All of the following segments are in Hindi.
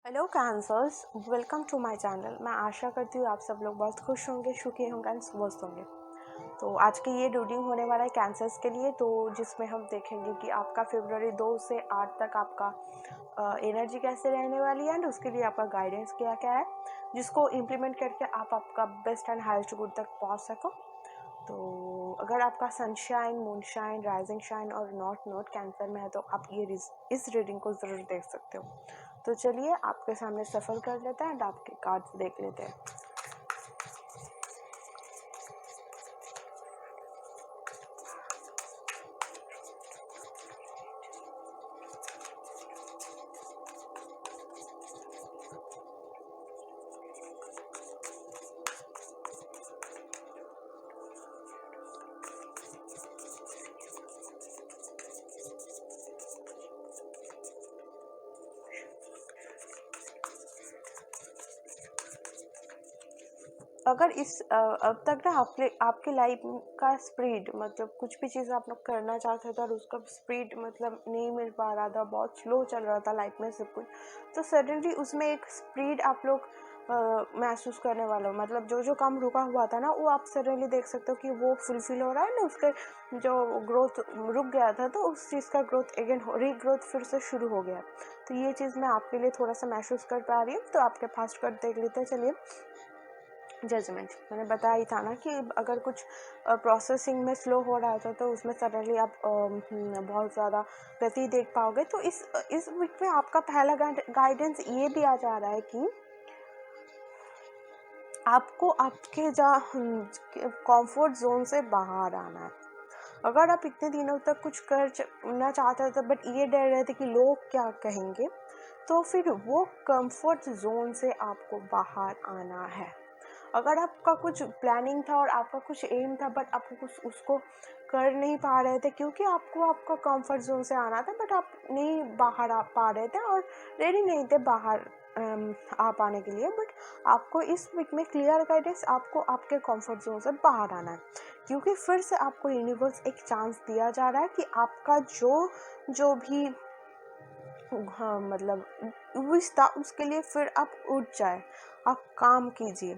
Hello cancers, welcome to my channel. मैं आशा करती हूँ आप सब लोग बहुत खुश होंगे, सुखी होंगे एंड स्वस्थ होंगे। तो आज की ये रीडिंग होने वाला है कैंसर्स के लिए, तो जिसमें हम देखेंगे कि आपका फरवरी 2 से 8 तक आपका एनर्जी कैसे रहने वाली है एंड उसके लिए आपका गाइडेंस क्या क्या है, जिसको इम्प्लीमेंट करके आप आपका बेस्ट एंड हाईएस्ट गुड तक पहुँच सको। तो अगर आपका सनशाइन, मूनशाइन, राइजिंग शाइन और नॉट नोट कैंसर में है तो आप ये इस रीडिंग को ज़रूर देख सकते हो। तो चलिए आपके सामने सफ़र कर लेते हैं एंड आपके कार्ड्स देख लेते हैं। अगर अब तक ना आपके लाइफ का स्पीड, मतलब कुछ भी चीज़ आप लोग करना चाहते थे और उसका स्पीड मतलब नहीं मिल पा रहा था, बहुत स्लो चल रहा था लाइफ में सब कुछ, तो सडनली उसमें एक स्पीड आप लोग महसूस करने वाले हो। मतलब जो जो काम रुका हुआ था ना, वो आप सडनली देख सकते हो कि वो फुलफिल हो रहा है ना, उसके जो ग्रोथ रुक गया था तो उस चीज़ का ग्रोथ अगेन रीग्रोथ फिर से शुरू हो गया। तो ये चीज़ मैं आपके लिए थोड़ा सा महसूस कर पा रही हूँ। तो आपके फास्ट कार्ड देख लेते हैं। चलिए, जजमेंट। मैंने बताया ही था ना कि अगर कुछ प्रोसेसिंग में स्लो हो रहा था तो उसमें सडनली आप बहुत ज़्यादा गति देख पाओगे। तो इस वीक में आपका पहला गाइडेंस ये भी आ जा रहा है कि आपको आपके कंफर्ट जोन से बाहर आना है। अगर आप इतने दिनों तक कुछ करना चाहते थे बट ये डर रहे थे कि लोग क्या कहेंगे, तो फिर वो कंफर्ट जोन से आपको बाहर आना है। अगर आपका कुछ प्लानिंग था और आपका कुछ एम था बट आप कुछ उसको कर नहीं पा रहे थे क्योंकि आपको आपका कंफर्ट जोन से आना था बट आप नहीं बाहर आ पा रहे थे और रेडी नहीं थे बाहर आ पाने के लिए। बट आपको इस वीक में क्लियर गाइडेंस, आपको आपके कंफर्ट जोन से बाहर आना है क्योंकि फिर से आपको यूनिवर्स एक चांस दिया जा रहा है कि आपका जो भी मतलब विश था उसके लिए फिर आप उठ जाए, आप काम कीजिए।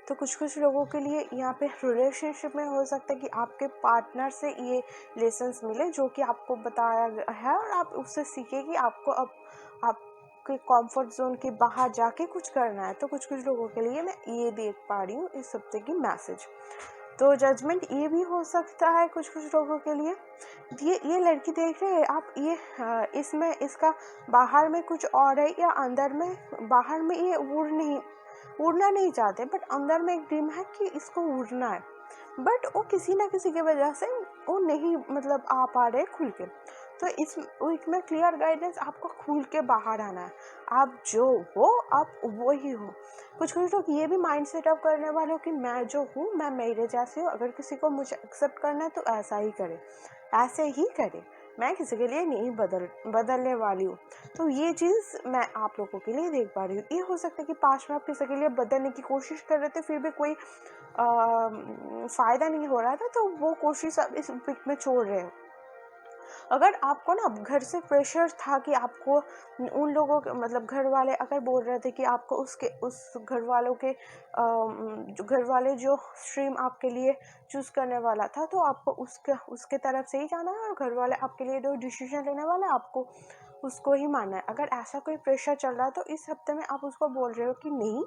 तो कुछ लोगों के लिए यहाँ पे रिलेशनशिप में हो सकता है कि आपके पार्टनर से ये लेसन्स मिले जो कि आपको बताया गया है और आप उससे सीखे कि आपको अब आपके कंफर्ट जोन के बाहर जाके कुछ करना है। तो कुछ लोगों के लिए मैं ये देख पा रही हूँ इस हफ्ते की मैसेज। तो जजमेंट ये भी हो सकता है कुछ लोगों के लिए। ये लड़की देख रहे हैं आप, ये इसमें इसका बाहर में कुछ और है या अंदर में, बाहर में ये उड़ना नहीं चाहते बट अंदर में एक ड्रीम है कि इसको उड़ना है बट वो किसी ना किसी की वजह से वो नहीं मतलब आ पा रहे खुल के। तो इस वीक में क्लियर गाइडेंस, आपको खुल के बाहर आना है। आप जो हो आप वो ही हो। कुछ लोग ये भी माइंड सेटअप करने वाले हो कि मैं जो हूँ मैं मेरे जैसे हूँ, अगर किसी को मुझे एक्सेप्ट करना है तो ऐसा ही करे, ऐसे ही करे, मैं किसी के लिए नहीं बदलने वाली हूँ। तो ये चीज़ मैं आप लोगों के लिए देख पा रही हूँ। ये हो सकता है कि पास्ट में आप किसी के लिए बदलने की कोशिश कर रहे थे फिर भी कोई फ़ायदा नहीं हो रहा था, तो वो कोशिश आप इस वीक में छोड़ रहे हो। अगर आपको ना घर से प्रेशर था कि आपको उन लोगों के मतलब घर वाले अगर बोल रहे थे कि आपको उस घर वालों के जो घर वाले जो स्ट्रीम आपके लिए चूज़ करने वाला था तो आपको उसके तरफ से ही जाना है और घर वाले आपके लिए जो डिसीजन लेने वाला है आपको उसको ही मानना है। अगर ऐसा कोई प्रेशर चल रहा है तो इस हफ्ते में आप उसको बोल रहे हो कि नहीं,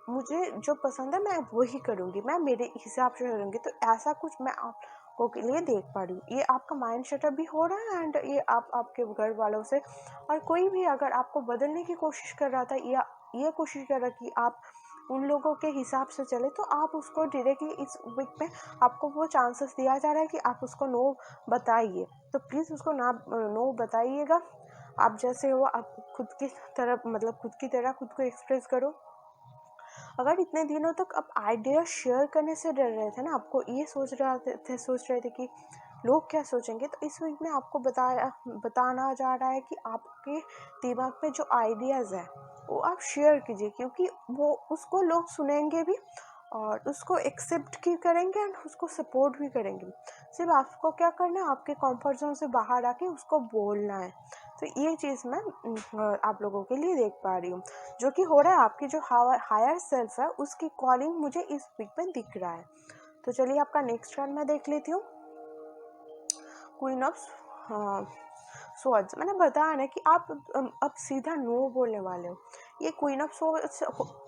मुझे जो पसंद है मैं वही करूँगी, मैं मेरे हिसाब से करूँगी। तो ऐसा कुछ मैं आपको के लिए देख पा रही हूँ। ये आपका माइंड सेटअप भी हो रहा है एंड ये आप आपके घर वालों से और कोई भी अगर आपको बदलने की कोशिश कर रहा था या ये कोशिश कर रहा कि आप उन लोगों के हिसाब से चले, तो आप उसको डायरेक्टली इस वीक में आपको वो चांसेस दिया जा रहा है कि आप उसको नो बताइए। तो प्लीज़ उसको नो बताइएगा। आप जैसे हो आप खुद की तरफ मतलब खुद की तरह खुद को एक्सप्रेस करो। अगर इतने दिनों तक आप आइडिया शेयर करने से डर रहे थे ना, आपको ये सोच रहे थे कि लोग क्या सोचेंगे, तो इस वीक में आपको बताना जा रहा है कि आपके दिमाग में जो आइडियाज़ है वो आप शेयर कीजिए क्योंकि वो उसको लोग सुनेंगे भी और उसको एक्सेप्ट भी करेंगे एंड उसको सपोर्ट भी करेंगे। सिर्फ आपको क्या करना है, आपके कंफर्ट जोन से बाहर आके उसको बोलना है। तो ये चीज़ मैं आप लोगों के लिए देख पा रही हूँ, जो कि हो रहा है आपकी जो हायर सेल्फ है उसकी कॉलिंग मुझे इस वीक में दिख रहा है। तो चलिए आपका नेक्स्ट कार्ड मैं देख लेती हूँ। क्वीन ऑफ स्वॉर्ड्स, मैंने बताया ना कि आप अब सीधा नो बोलने वाले हो। ये क्वीन ऑफ स्वॉर्ड्स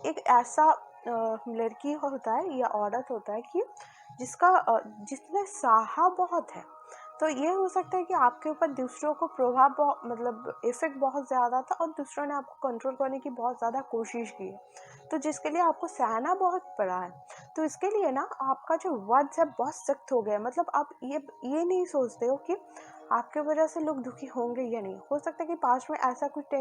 एक ऐसा लड़की होता है या औरत होता है कि जिसने सहा बहुत है। तो ये हो सकता है कि आपके ऊपर दूसरों को प्रभाव मतलब इफेक्ट बहुत ज़्यादा था और दूसरों ने आपको कंट्रोल करने की बहुत ज़्यादा कोशिश की है, तो जिसके लिए आपको सहना बहुत पड़ा है। तो इसके लिए ना आपका जो वर्ड्स है बहुत सख्त हो गया, मतलब आप ये नहीं सोचते हो कि आपके वजह से लोग दुखी होंगे या नहीं। हो सकता है कि पास्ट में ऐसा कुछ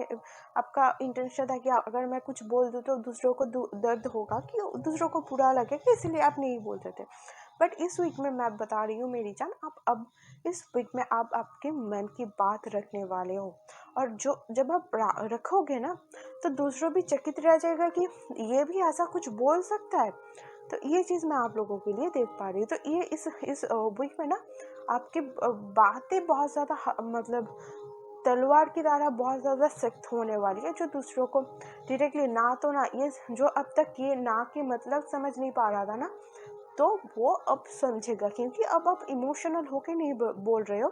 आपका इंटेंशन था कि अगर मैं कुछ बोल दूँ तो दूसरों को दर्द होगा, कि दूसरों को बुरा लगेगा, इसलिए आप नहीं बोलते थे। बट इस वीक में मैं बता रही हूँ मेरी जान, आप अब इस वीक में आप आपके मन की बात रखने वाले हो, और जो जब आप रखोगे ना तो दूसरों भी चकित रह जाएगा कि ये भी ऐसा कुछ बोल सकता है। तो ये चीज़ मैं आप लोगों के लिए देख पा रही हूँ। तो ये इस वीक में ना आपकी बातें बहुत ज़्यादा मतलब तलवार की तरह बहुत ज़्यादा सख्त होने वाली है, जो दूसरों को डायरेक्टली ना तो ना ये जो अब तक ये ना के मतलब समझ नहीं पा रहा था ना, तो वो अब समझेगा, क्योंकि अब आप इमोशनल होके नहीं बोल रहे हो,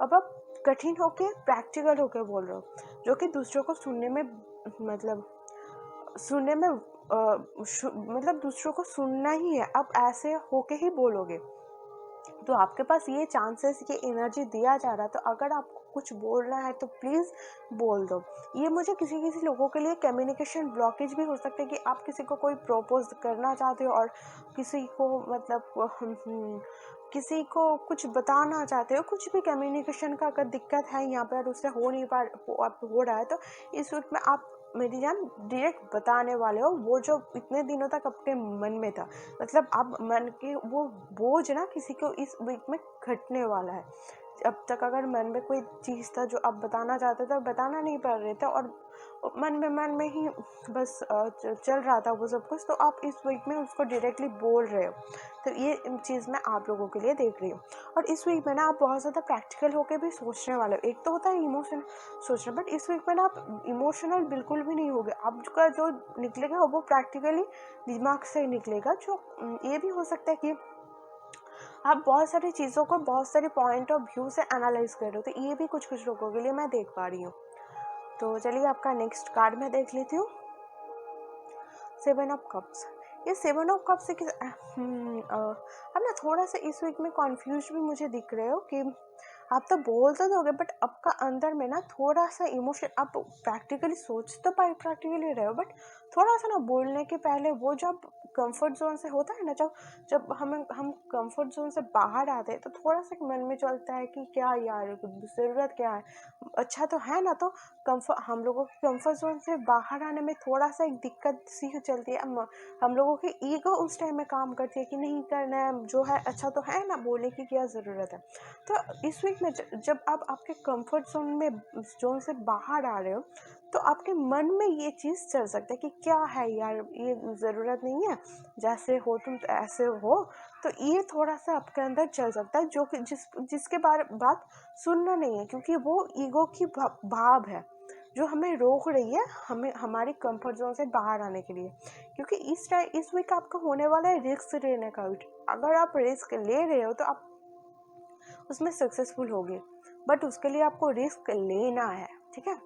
अब आप कठिन होके प्रैक्टिकल होके बोल रहे हो, जो कि दूसरों को सुनने में मतलब सुनने में मतलब दूसरों को सुनना ही है, अब ऐसे होके ही बोलोगे। तो आपके पास ये चांसेस, ये एनर्जी दिया जा रहा है, तो अगर आपको कुछ बोलना है तो प्लीज़ बोल दो। ये मुझे किसी किसी लोगों के लिए कम्युनिकेशन ब्लॉकेज भी हो सकता है कि आप किसी को कोई प्रपोज करना चाहते हो और किसी को मतलब किसी को कुछ बताना चाहते हो, कुछ भी कम्युनिकेशन का अगर दिक्कत है यहाँ पर, उससे हो नहीं पा हो रहा है, तो इस वीक में आप मेरी जान डायरेक्ट बताने वाले हो वो जो इतने दिनों तक आपके मन में था। मतलब आप मन के वो बोझ ना किसी को इस वीक में घटने वाला है। अब तक अगर मन में कोई चीज़ था जो आप बताना चाहते थे और बताना नहीं पा रहे थे, और मन में ही बस चल रहा था वो सब कुछ, तो आप इस वीक में उसको डायरेक्टली बोल रहे हो। तो ये चीज़ मैं आप लोगों के लिए देख रही हूँ। और इस वीक में ना आप बहुत ज़्यादा प्रैक्टिकल होकर भी सोचने वाले हो। एक तो होता है इमोशन सोचना, बट इस वीक में ना आप इमोशनल बिल्कुल भी नहीं होगे। आपका जो निकलेगा वो प्रैक्टिकली दिमाग से निकलेगा। जो ये भी हो सकता है कि आप बहुत सारी चीज़ों को बहुत सारे पॉइंट ऑफ व्यू से एनालाइज कर रहे हो, तो ये भी कुछ कुछ लोगों के लिए मैं देख पा रही हूँ। तो चलिए आपका नेक्स्ट कार्ड मैं देख लेती हूँ। 7 ऑफ कप्स। ये 7 ऑफ कप्स से अब ना थोड़ा सा इस वीक में कॉन्फ्यूज भी मुझे दिख रहे हो कि आप तो बोल तो दोगे, बट आपका अंदर में ना थोड़ा सा इमोशन, आप प्रैक्टिकली सोच तो प्रैक्टिकली रहे हो, बट थोड़ा सा ना बोलने के पहले वो जब कंफर्ट जोन से होता है ना, जब जब हम कंफर्ट जोन से बाहर आते हैं तो थोड़ा सा मन में चलता है कि क्या यार ज़रूरत क्या है, अच्छा तो है ना। तो हम लोगों के कंफर्ट जोन से बाहर आने में थोड़ा सा एक दिक्कत सी चलती है। हम लोगों की ईगो उस टाइम में काम करती है कि नहीं करना है, जो है अच्छा तो है ना, बोलने की क्या ज़रूरत है। तो इस वीक में जब आप आपके कंफर्ट जोन से बाहर आ रहे हो, तो आपके मन में ये चीज़ चल सकता है कि क्या है यार, ये ज़रूरत नहीं है, जैसे हो तुम तो ऐसे हो। तो ये थोड़ा सा आपके अंदर चल सकता है, जो कि जिसके बात सुनना नहीं है, क्योंकि वो ईगो की भाव है जो हमें रोक रही है, हमें हमारी कंफर्ट जोन से बाहर आने के लिए। क्योंकि इस वीक आपका होने वाला है रिस्क लेने का वीक। अगर आप रिस्क ले रहे हो तो आप उसमें सक्सेसफुल होगे, बट उसके लिए आपको रिस्क लेना है, ठीक है।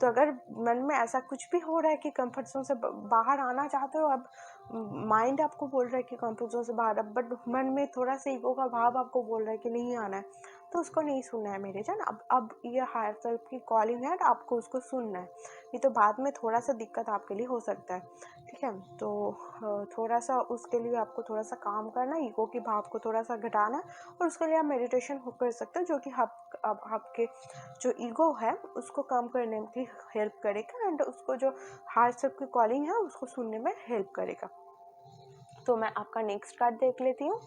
तो अगर मन में ऐसा कुछ भी हो रहा है कि कंफर्ट जोन से बाहर आना चाहते हो, अब माइंड आपको बोल रहा है कि कंफर्ट जोन से बाहर, अब बट मन में थोड़ा सा ईगो का भाव आपको बोल रहा है कि नहीं आना है, तो उसको नहीं सुनना है मेरे जान। अब ये हायर सेल्फ की कॉलिंग है, आपको उसको सुनना है, नहीं तो बाद में थोड़ा सा दिक्कत आपके लिए हो सकता है, ठीक है। तो थोड़ा सा उसके लिए आपको थोड़ा सा काम करना है, ईगो के भाव को थोड़ा सा घटाना है, और उसके लिए आप मेडिटेशन कर सकते हो, जो कि आपके जो ईगो है उसको कम करने की हेल्प करेगा, एंड उसको जो हायर सेल्फ की कॉलिंग है उसको सुनने में हेल्प करेगा। तो मैं आपका नेक्स्ट कार्ड देख लेती हूँ।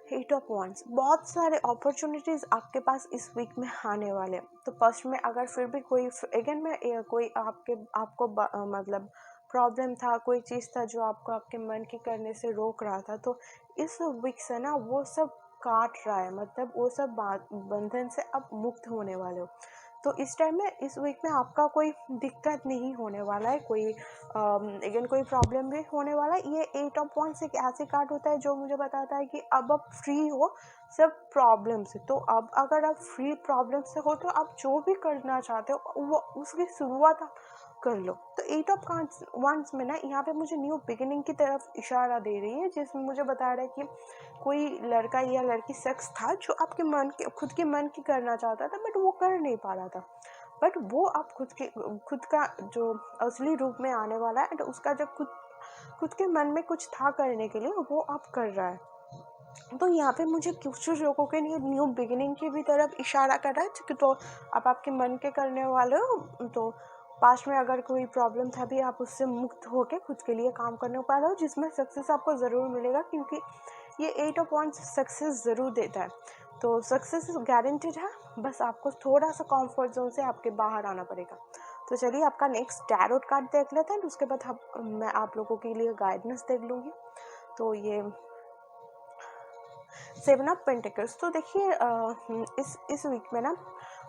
8 ऑफ वॉन्ड्स। बहुत सारे अपॉर्चुनिटीज़ आपके पास इस वीक में आने वाले हैं। तो फर्स्ट में अगर फिर भी कोई अगेन में कोई आपको मतलब प्रॉब्लम था, कोई चीज़ था जो आपको आपके मन की करने से रोक रहा था, तो इस वीक से ना वो सब काट रहा है, मतलब वो सब बंधन से आप मुक्त होने वाले हो। तो इस टाइम में, इस वीक में आपका कोई दिक्कत नहीं होने वाला है, कोई अगेन कोई प्रॉब्लम भी होने वाला है। ये 8 ऑफ वॉन्ड्स एक ऐसे कार्ड होता है जो मुझे बताता है कि अब आप फ्री हो सब प्रॉब्लम से। तो अब अगर आप फ्री प्रॉब्लम से हो तो आप जो भी करना चाहते हो वो उसकी शुरुआत आप कर लो। तो 8 ऑफ वॉन्ड्स में ना यहाँ पे मुझे न्यू बिगिनिंग की तरफ इशारा दे रही है, जिसमें मुझे बता रहा है कि कोई लड़का या लड़की शख्स था जो आपके मन के, खुद के मन की करना चाहता था, बट वो कर नहीं पा रहा था। बट वो आप खुद का जो असली रूप में आने वाला है, एंड उसका जब खुद के मन में कुछ था करने के लिए, वो आप कर रहा है। तो यहाँ पे मुझे कुछ लोगों के लिए न्यू बिगिनिंग की भी तरफ इशारा कर रहा है। तो आप आपके मन के करने वाले हो, तो पास्ट में अगर कोई प्रॉब्लम था भी, आप उससे मुक्त होकर खुद के लिए काम करने पा रहे हो, जिसमें सक्सेस आपको ज़रूर मिलेगा, क्योंकि ये 8 ऑफ वॉन्ड्स सक्सेस ज़रूर देता है। तो सक्सेस गारंटीड है, बस आपको थोड़ा सा कंफर्ट जोन से आपके बाहर आना पड़ेगा। तो चलिए आपका नेक्स्ट टैरोट कार्ड देख लेते हैं, उसके बाद मैं आप लोगों के लिए गाइडेंस देख लूँगी। तो ये 7 ऑफ पेंटिकल्स। तो देखिए इस वीक में ना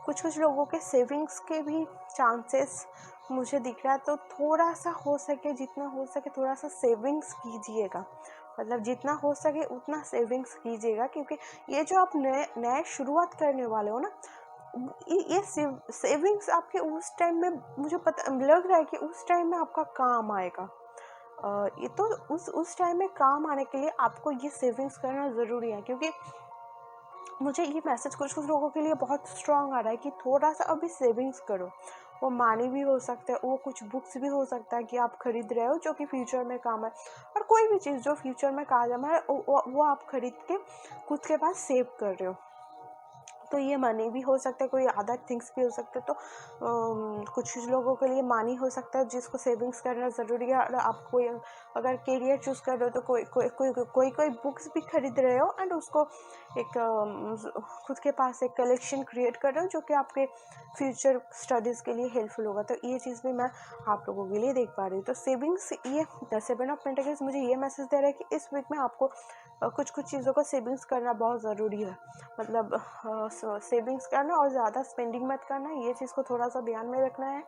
कुछ लोगों के सेविंग्स के भी चांसेस मुझे दिख रहा है। तो थोड़ा सा हो सके, जितना हो सके थोड़ा सा सेविंग्स कीजिएगा, मतलब जितना हो सके उतना सेविंग्स कीजिएगा, क्योंकि ये जो आप नए शुरुआत करने वाले हो ना, ये सेविंग्स आपके उस टाइम में, मुझे पता लग रहा है कि उस टाइम में आपका काम आएगा। ये तो उस टाइम में काम आने के लिए आपको ये सेविंग्स करना ज़रूरी है, क्योंकि मुझे ये मैसेज कुछ लोगों के लिए बहुत स्ट्रांग आ रहा है कि थोड़ा सा अभी सेविंग्स करो। वो मनी भी हो सकता है, वो कुछ बुक्स भी हो सकता है कि आप खरीद रहे हो जो कि फ्यूचर में काम है, और कोई भी चीज़ जो फ्यूचर में काम है वो आप खरीद के खुद के पास सेव कर रहे हो। तो ये मनी भी हो सकता है, कोई अदर थिंग्स भी हो सकते हैं। तो कुछ लोगों के लिए मनी हो सकता है जिसको सेविंग्स करना ज़रूरी है। और आप कोई अगर करियर चूज़ कर रहे हो तो कोई बुक्स भी खरीद रहे हो, एंड उसको एक खुद के पास एक कलेक्शन क्रिएट कर रहे हो जो कि आपके फ्यूचर स्टडीज़ के लिए हेल्पफुल होगा। तो ये चीज़ भी मैं आप लोगों के लिए देख पा रही हूँ। तो सेविंग्स, ये 7 ऑफ पेंटिकल्स मुझे ये मैसेज दे रहा है कि इस वीक में आपको कुछ चीज़ों का सेविंग्स करना बहुत ज़रूरी है। मतलब सेविंग्स करना और ज़्यादा स्पेंडिंग मत करना, ये चीज़ को थोड़ा सा ध्यान में रखना है।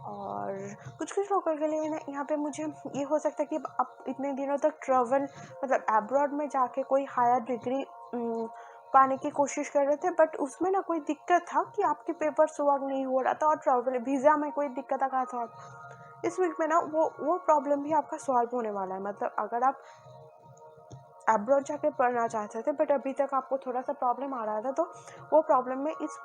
और कुछ लोगों के लिए ना यहाँ पे मुझे ये हो सकता है कि आप इतने दिनों तक ट्रैवल, मतलब अब्रॉड में जाके कोई हायर डिग्री पाने की कोशिश कर रहे थे, बट उसमें ना कोई दिक्कत था कि आपके पेपर्स वर्क नहीं हो रहा था, और ट्रैवल वीज़ा में कोई दिक्कत आ रहा था। इस वीक में ना वो प्रॉब्लम भी आपका सॉल्व होने वाला है। मतलब अगर आप अब्रॉड जाके पढ़ना चाहते थे, बट अभी तक आपको थोड़ा सा प्रॉब्लम आ रहा था, तो वो प्रॉब्लम में इस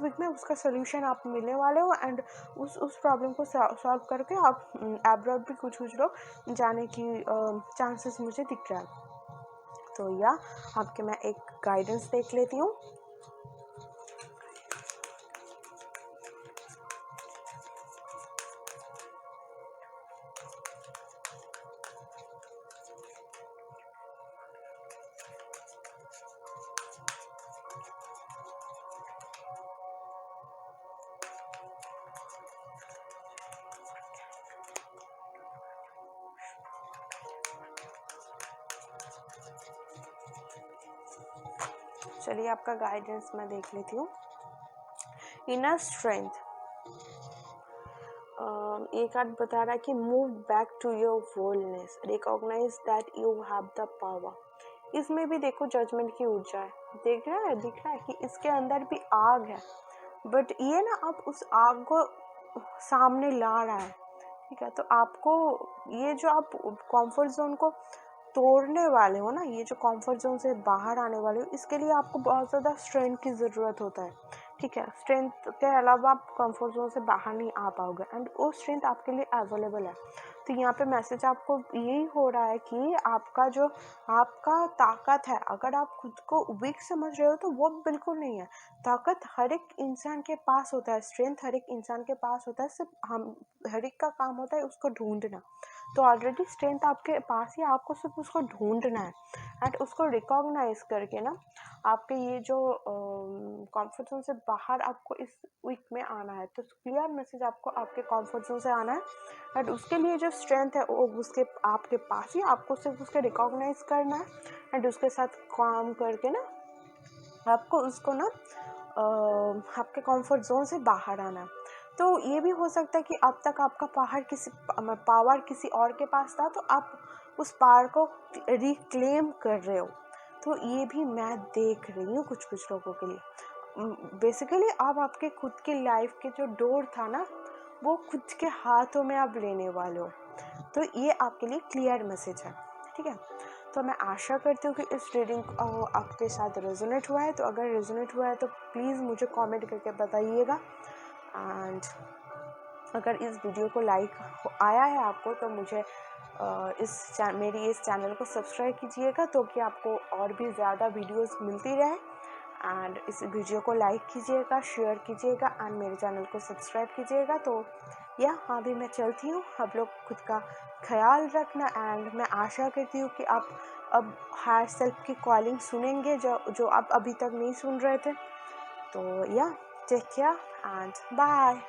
वीक में उसका सोल्यूशन आप मिलने वाले हो, एंड उस प्रॉब्लम को सॉल्व करके आप अब्रॉड भी कुछ लोग जाने की चांसेस मुझे दिख रहा है। तो या आपके मैं एक गाइडेंस देख लेती हूँ। चलिए आपका गाइडेंस मैं देख लेती हूँ। इनर स्ट्रेंथ, ये कार्ड बता रहा है कि move back to your boldness, recognize that you have the power. इसमें भी देखो जजमेंट की ऊर्जा है, दिख रहा है कि इसके अंदर भी आग है, बट ये ना अब उस आग को सामने ला रहा है। ठीक है, तो आपको ये जो आप कंफर्ट जोन को तोड़ने वाले हो ना, ये जो कंफर्ट जोन से बाहर आने वाले हो, इसके लिए आपको बहुत ज़्यादा स्ट्रेंथ की ज़रूरत होता है। ठीक है, स्ट्रेंथ के अलावा आप कंफर्ट जोन से बाहर नहीं आ पाओगे, एंड वो स्ट्रेंथ आपके लिए अवेलेबल है। तो यहाँ पे मैसेज आपको यही हो रहा है कि आपका ताकत है, अगर आप खुद को वीक समझ रहे हो तो वो बिल्कुल नहीं है। ताकत हर एक इंसान के पास होता है, स्ट्रेंथ हर एक इंसान के पास होता है, सिर्फ हम हर एक का काम होता है उसको ढूंढना। तो ऑलरेडी स्ट्रेंथ आपके पास ही, आपको सिर्फ उसको ढूंढना है। एंड उसको रिकॉग्नाइज करके ना आपके ये जो कंफर्ट जोन से बाहर आपको इस वीक में आना है। तो क्लियर मैसेज आपको आपके कंफर्ट जोन से आना है एंड उसके लिए जो स्ट्रेंथ है वो उसके आपके पास ही, आपको सिर्फ उसके रिकॉग्नाइज करना है एंड उसके साथ काम करके ना आपको उसको ना आपके कंफर्ट जोन से बाहर आना। तो ये भी हो सकता है कि अब तक आपका पावर किसी और के पास था, तो आप उस पावर को रिक्लेम कर रहे हो। तो ये भी मैं देख रही हूँ कुछ कुछ लोगों के लिए। बेसिकली आप आपके खुद की लाइफ के जो डोर था ना, वो खुद के हाथों में आप लेने वाले हो। तो ये आपके लिए क्लियर मैसेज है, ठीक है। तो मैं आशा करती हूँ कि इस रीडिंग आपके साथ रेजोनेट हुआ है। तो अगर रेजोनेट हुआ है तो प्लीज़ मुझे कमेंट करके बताइएगा। एंड अगर इस वीडियो को लाइक आया है आपको तो मुझे मेरी इस चैनल को सब्सक्राइब कीजिएगा, तो कि आपको और भी ज़्यादा वीडियोस मिलती रहे। एंड इस वीडियो को लाइक कीजिएगा, शेयर कीजिएगा एंड मेरे चैनल को सब्सक्राइब कीजिएगा। तो या अभी मैं चलती हूँ, आप लोग खुद का ख्याल रखना एंड मैं आशा करती हूँ कि आप अब हायर सेल्फ की कॉलिंग सुनेंगे जो आप अभी तक नहीं सुन रहे थे। तो या टेक केयर एंड बाय।